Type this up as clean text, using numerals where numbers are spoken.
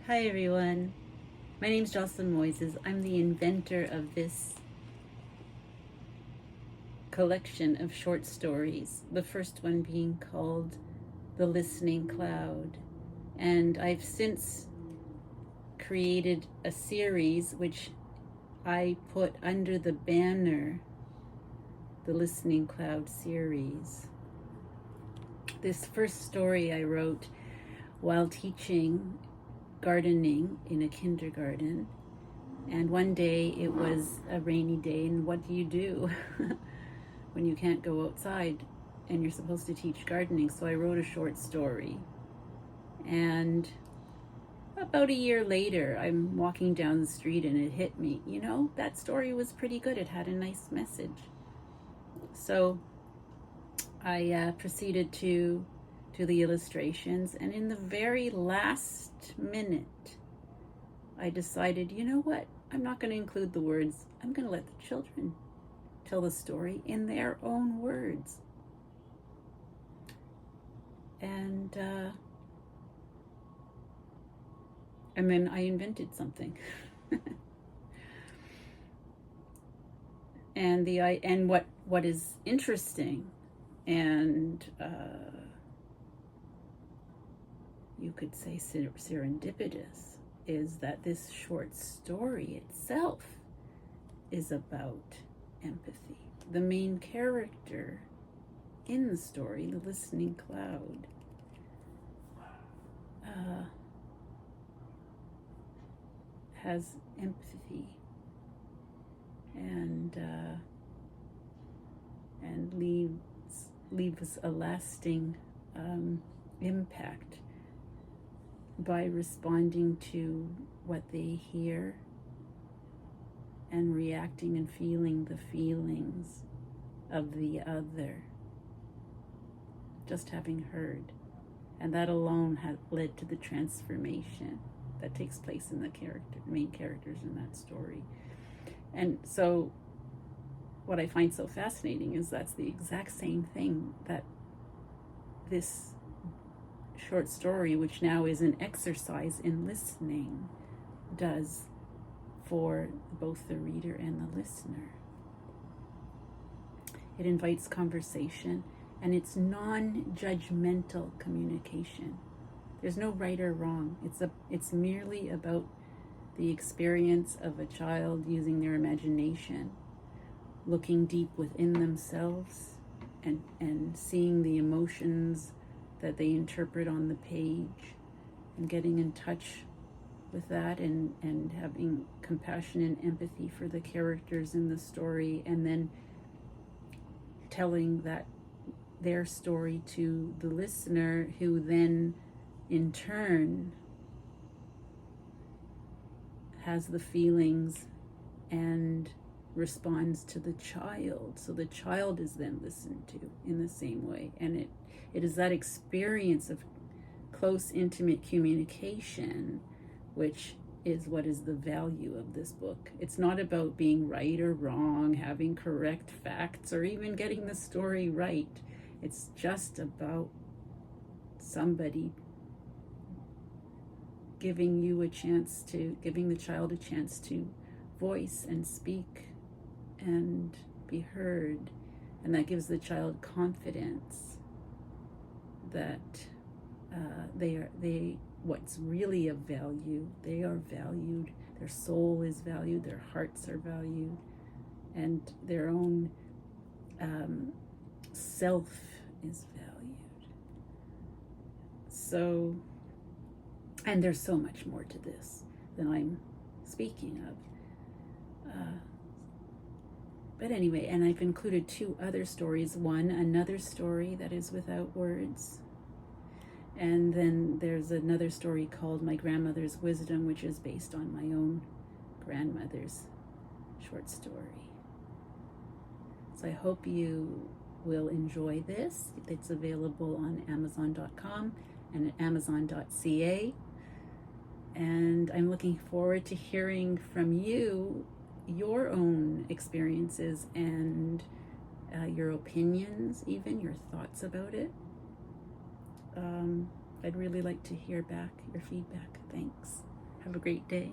Hi everyone, my name is Jocelyn Mojzes. I'm the inventor of this collection of short stories, the first one being called The Listening Cloud. And I've since created a series which I put under the banner, the Listening Cloud series. This first story I wrote while teaching gardening in a kindergarten, and one day it was a rainy day, and what do when you can't go outside and you're supposed to teach gardening? So I wrote a short story, and about a year later I'm walking down the street and it hit me, that story was pretty good. It had a nice message. So I proceeded to the illustrations, and in the very last minute I decided, you know what, I'm not going to include the words. I'm going to let the children tell the story in their own words. And then I invented something. And what is interesting, and you could say serendipitous, is that this short story itself is about empathy. The main character in the story, the listening cloud, has empathy and leaves a lasting impact by responding to what they hear and reacting and feeling the feelings of the other, just having heard. And that alone had led to the transformation that takes place in the main characters in that story. And so what I find so fascinating is that's the exact same thing that this short story, which now is an exercise in listening, does for both the reader and the listener. It invites conversation, and it's non-judgmental communication. There's no right or wrong. It's merely about the experience of a child using their imagination, looking deep within themselves, and seeing the emotions that they interpret on the page, and getting in touch with that, and having compassion and empathy for the characters in the story, and then telling their story to the listener, who then in turn has the feelings and responds to the child. So the child is then listened to in the same way. And it is that experience of close, intimate communication which is what is the value of this book. It's not about being right or wrong, having correct facts, or even getting the story right. It's just about somebody giving the child a chance to voice and speak and be heard. And that gives the child confidence that what's really of value, they are valued, their soul is valued, their hearts are valued, and their own self is valued. So, and there's so much more to this than I'm speaking of. But anyway, and I've included two other stories. One, another story that is without words. And then there's another story called My Grandmother's Wisdom, which is based on my own grandmother's short story. So I hope you will enjoy this. It's available on Amazon.com and at Amazon.ca. And I'm looking forward to hearing from you, your own experiences and your opinions, even your thoughts about it. I'd really like to hear back your feedback. Thanks. Have a great day.